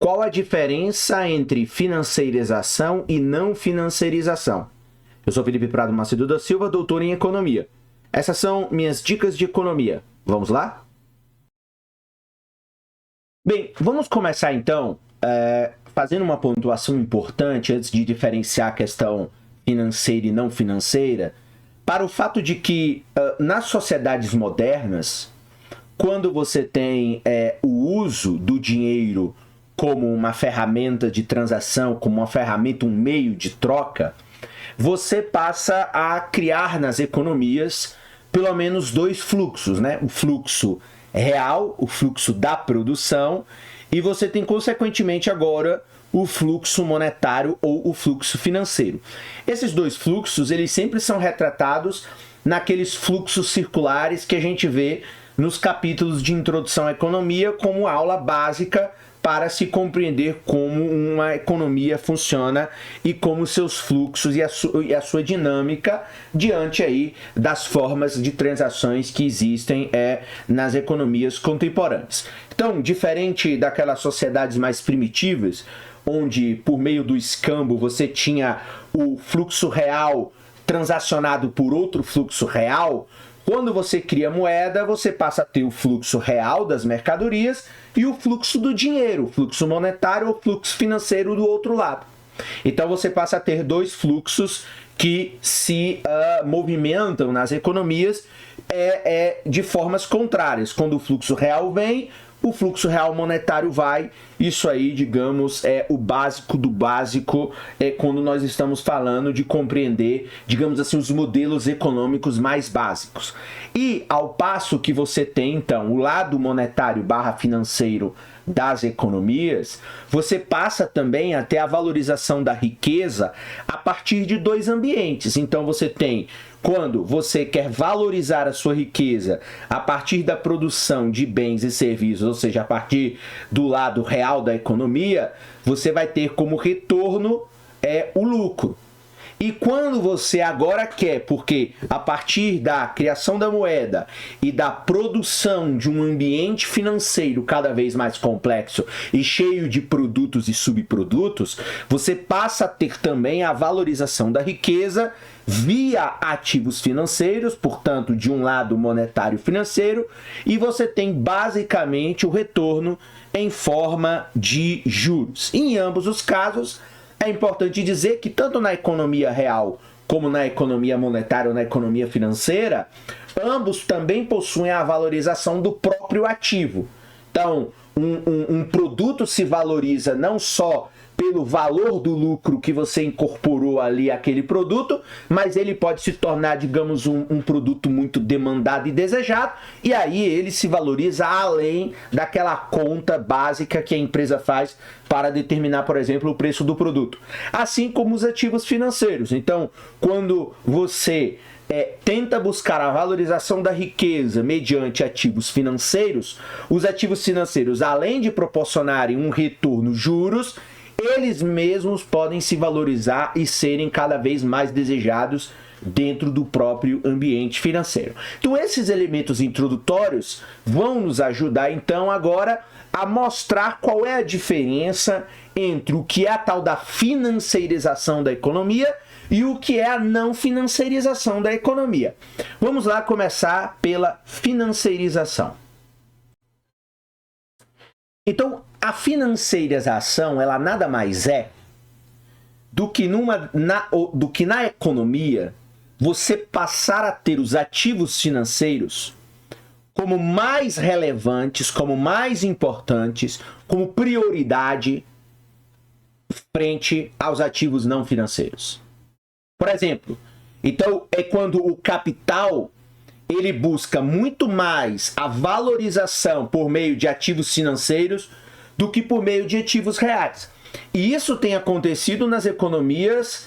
Qual a diferença entre financeirização e não financeirização? Eu sou Felipe Prado Macedo da Silva, doutor em economia. Essas são minhas dicas de economia. Vamos lá? Bem, vamos começar então fazendo uma pontuação importante antes de diferenciar a questão financeira e não financeira, para o fato de que nas sociedades modernas, quando você tem o uso do dinheiro como uma ferramenta de transação, como uma ferramenta, um meio de troca, você passa a criar nas economias pelo menos dois fluxos, né? O fluxo real, o fluxo da produção, e você tem, consequentemente, agora o fluxo monetário ou o fluxo financeiro. Esses dois fluxos, eles sempre são retratados naqueles fluxos circulares que a gente vê nos capítulos de introdução à economia como aula básica para se compreender como uma economia funciona e como seus fluxos e a sua dinâmica diante aí das formas de transações que existem nas economias contemporâneas. Então, diferente daquelas sociedades mais primitivas, onde por meio do escambo você tinha o fluxo real transacionado por outro fluxo real, quando você cria moeda, você passa a ter o fluxo real das mercadorias e o fluxo do dinheiro, o fluxo monetário ou fluxo financeiro do outro lado. Então você passa a ter dois fluxos que se movimentam nas economias de formas contrárias. Quando o fluxo real vem, o fluxo real monetário vai. Isso aí, digamos, é o básico do básico quando nós estamos falando de compreender, digamos assim, os modelos econômicos mais básicos. E ao passo que você tem, então, o lado monetário / financeiro das economias, você passa também a ter a valorização da riqueza a partir de dois ambientes. Então você tem, quando você quer valorizar a sua riqueza a partir da produção de bens e serviços, ou seja, a partir do lado real da economia, você vai ter como retorno o lucro. E quando você agora quer, porque a partir da criação da moeda e da produção de um ambiente financeiro cada vez mais complexo e cheio de produtos e subprodutos, você passa a ter também a valorização da riqueza via ativos financeiros, portanto, de um lado monetário financeiro, e você tem basicamente o retorno em forma de juros. Em ambos os casos, é importante dizer que tanto na economia real como na economia monetária ou na economia financeira, ambos também possuem a valorização do próprio ativo. Então, um produto se valoriza não só pelo valor do lucro que você incorporou ali àquele produto, mas ele pode se tornar, digamos, um produto muito demandado e desejado, e aí ele se valoriza além daquela conta básica que a empresa faz para determinar, por exemplo, o preço do produto. Assim como os ativos financeiros. Então, quando você tenta buscar a valorização da riqueza mediante ativos financeiros, os ativos financeiros, além de proporcionarem um retorno juros, eles mesmos podem se valorizar e serem cada vez mais desejados dentro do próprio ambiente financeiro. Então, esses elementos introdutórios vão nos ajudar, então, agora a mostrar qual é a diferença entre o que é a tal da financeirização da economia e o que é a não financeirização da economia. Vamos lá começar pela financeirização. Então, a financeirização, ela nada mais é do que na economia você passar a ter os ativos financeiros como mais relevantes, como mais importantes, como prioridade frente aos ativos não financeiros. Por exemplo, então é quando o capital ele busca muito mais a valorização por meio de ativos financeiros do que por meio de ativos reais. E isso tem acontecido nas economias,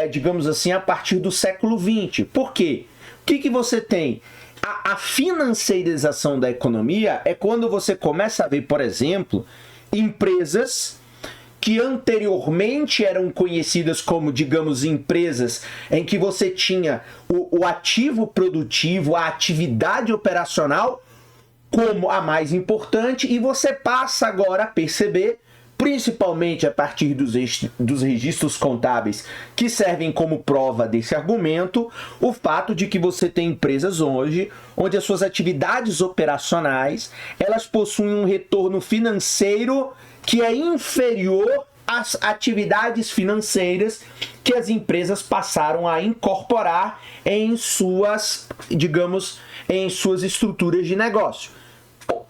digamos assim, a partir do século XX. Por quê? O que você tem? A financeirização da economia é quando você começa a ver, por exemplo, empresas que anteriormente eram conhecidas como, digamos, empresas em que você tinha o ativo produtivo, a atividade operacional como a mais importante, e você passa agora a perceber principalmente a partir dos registros contábeis que servem como prova desse argumento, o fato de que você tem empresas hoje onde as suas atividades operacionais elas possuem um retorno financeiro que é inferior às atividades financeiras que as empresas passaram a incorporar em suas, digamos, em suas estruturas de negócio.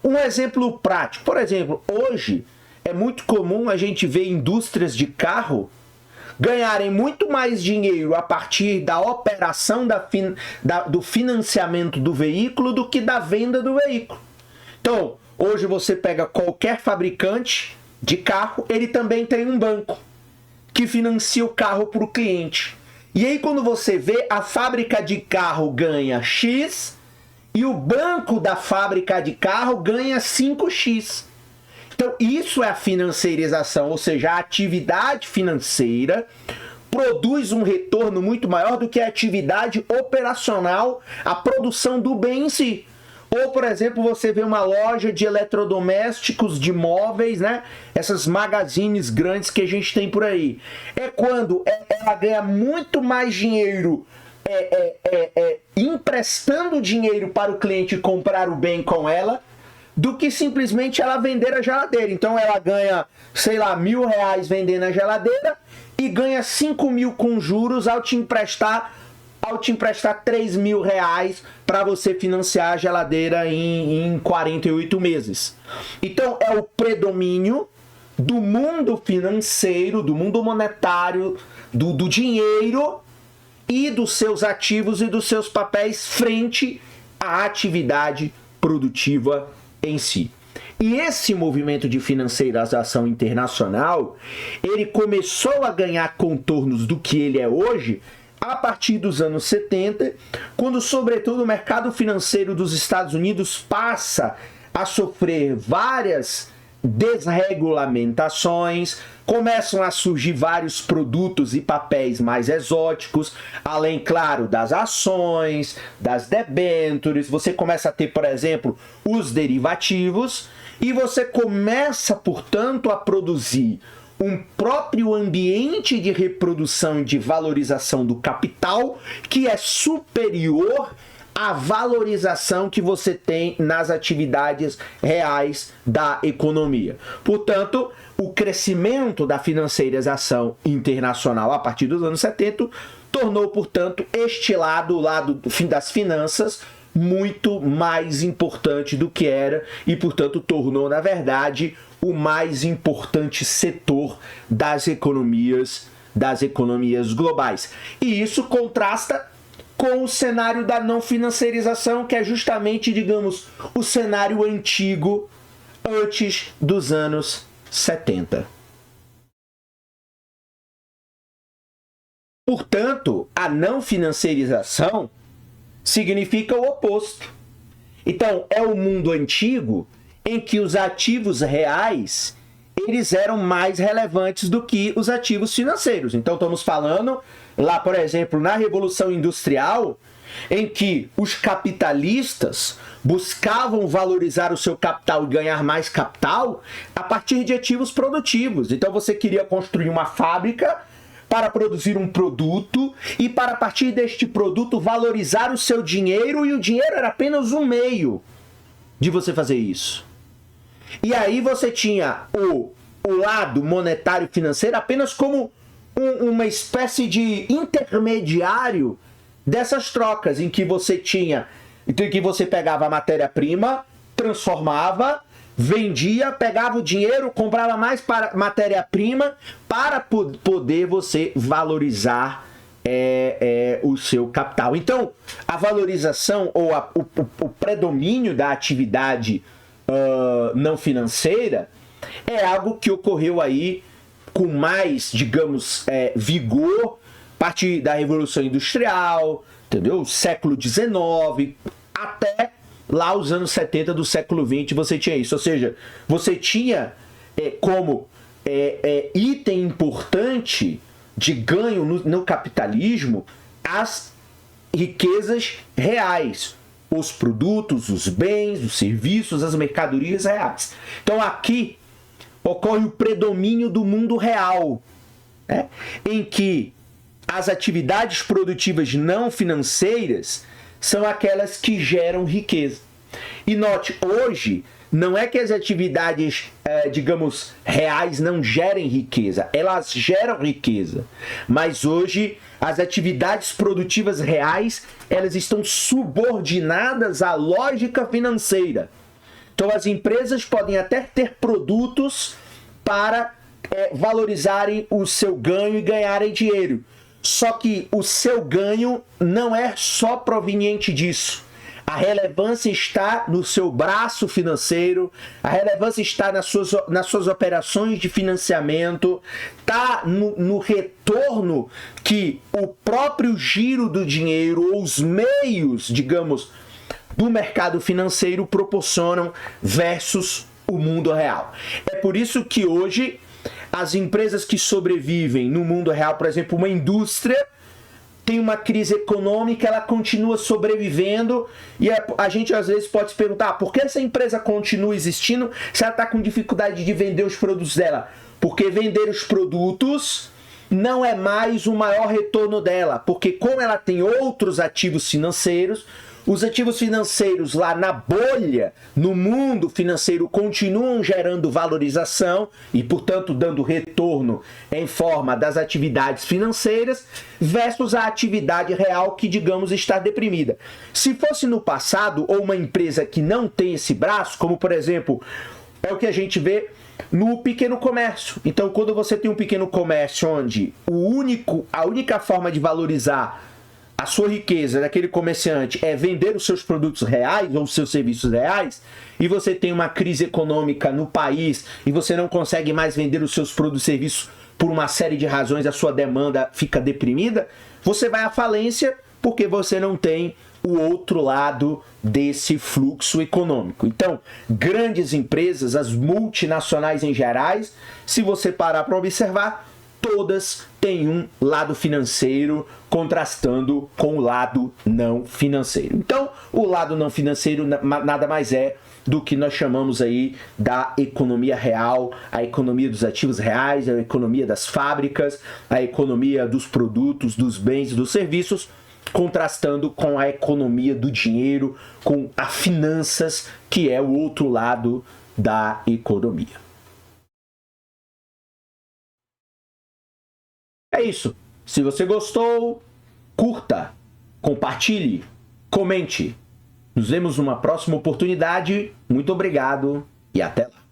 Um exemplo prático, por exemplo, hoje é muito comum a gente ver indústrias de carro ganharem muito mais dinheiro a partir da operação do financiamento do veículo do que da venda do veículo. Então, hoje você pega qualquer fabricante de carro, ele também tem um banco que financia o carro para o cliente. E aí quando você vê, a fábrica de carro ganha X e o banco da fábrica de carro ganha 5x. Então, isso é a financeirização, ou seja, a atividade financeira produz um retorno muito maior do que a atividade operacional, a produção do bem em si. Ou, por exemplo, você vê uma loja de eletrodomésticos, de móveis, né? Essas magazines grandes que a gente tem por aí. É quando ela ganha muito mais dinheiro emprestando dinheiro para o cliente comprar o bem com ela, do que simplesmente ela vender a geladeira. Então ela ganha, sei lá, R$1.000 vendendo a geladeira e ganha 5.000 com juros ao te emprestar R$3.000 para você financiar a geladeira em 48 meses. Então é o predomínio do mundo financeiro, do mundo monetário, do dinheiro e dos seus ativos e dos seus papéis frente à atividade produtiva em si. E esse movimento de financiarização internacional, ele começou a ganhar contornos do que ele é hoje a partir dos anos 70, quando, sobretudo, o mercado financeiro dos Estados Unidos passa a sofrer várias desregulamentações, começam a surgir vários produtos e papéis mais exóticos, além, claro, das ações, das debêntures. Você começa a ter, por exemplo, os derivativos, e você começa, portanto, a produzir um próprio ambiente de reprodução e de valorização do capital que é superior à valorização que você tem nas atividades reais da economia. Portanto, o crescimento da financiarização internacional a partir dos anos 70 tornou, portanto, este lado, o lado das finanças, muito mais importante do que era e, portanto, tornou, na verdade, o mais importante setor das economias globais. E isso contrasta com o cenário da não financiarização, que é justamente, digamos, o cenário antigo antes dos anos 70. Portanto, a não financiarização significa o oposto. Então, é o mundo antigo em que os ativos reais eles eram mais relevantes do que os ativos financeiros. Então, estamos falando lá, por exemplo, na Revolução Industrial, em que os capitalistas buscavam valorizar o seu capital e ganhar mais capital a partir de ativos produtivos. Então, você queria construir uma fábrica para produzir um produto e para, a partir deste produto, valorizar o seu dinheiro, e o dinheiro era apenas um meio de você fazer isso. E aí você tinha o lado monetário financeiro apenas como uma espécie de intermediário dessas trocas, em que você tinha, em que você pegava a matéria-prima, transformava, vendia, pegava o dinheiro, comprava mais matéria-prima para poder você valorizar o seu capital. Então, a valorização ou o predomínio da atividade não financeira é algo que ocorreu aí com mais, digamos, vigor a partir da Revolução Industrial, entendeu? Século XIX, até lá os anos 70 do século XX você tinha isso. Ou seja, você tinha como item importante de ganho no capitalismo as riquezas reais, os produtos, os bens, os serviços, as mercadorias reais. Então aqui ocorre o predomínio do mundo real, né? Em que as atividades produtivas não financeiras são aquelas que geram riqueza. E note, hoje, não é que as atividades, digamos, reais não gerem riqueza, elas geram riqueza. Mas hoje, as atividades produtivas reais, elas estão subordinadas à lógica financeira. Então, as empresas podem até ter produtos para valorizarem o seu ganho e ganharem dinheiro. Só que o seu ganho não é só proveniente disso. A relevância está no seu braço financeiro, a relevância está nas suas operações de financiamento, está no retorno que o próprio giro do dinheiro ou os meios, digamos, do mercado financeiro proporcionam versus o mundo real. É por isso que hoje as empresas que sobrevivem no mundo real, por exemplo, uma indústria, tem uma crise econômica, ela continua sobrevivendo e a gente às vezes pode se perguntar por que essa empresa continua existindo se ela está com dificuldade de vender os produtos dela? Porque vender os produtos não é mais o maior retorno dela, porque como ela tem outros ativos financeiros, os ativos financeiros lá na bolha, no mundo financeiro, continuam gerando valorização e, portanto, dando retorno em forma das atividades financeiras versus a atividade real que, digamos, está deprimida. Se fosse no passado, ou uma empresa que não tem esse braço, como, por exemplo, é o que a gente vê no pequeno comércio. Então, quando você tem um pequeno comércio onde a única forma de valorizar a sua riqueza daquele comerciante é vender os seus produtos reais ou os seus serviços reais, e você tem uma crise econômica no país e você não consegue mais vender os seus produtos e serviços por uma série de razões, a sua demanda fica deprimida, você vai à falência porque você não tem o outro lado desse fluxo econômico. Então, grandes empresas, as multinacionais em gerais, se você parar para observar, todas têm um lado financeiro contrastando com o lado não financeiro. Então, o lado não financeiro nada mais é do que nós chamamos aí da economia real, a economia dos ativos reais, a economia das fábricas, a economia dos produtos, dos bens e dos serviços, contrastando com a economia do dinheiro, com as finanças, que é o outro lado da economia. É isso. Se você gostou, curta, compartilhe, comente. Nos vemos numa próxima oportunidade. Muito obrigado e até lá.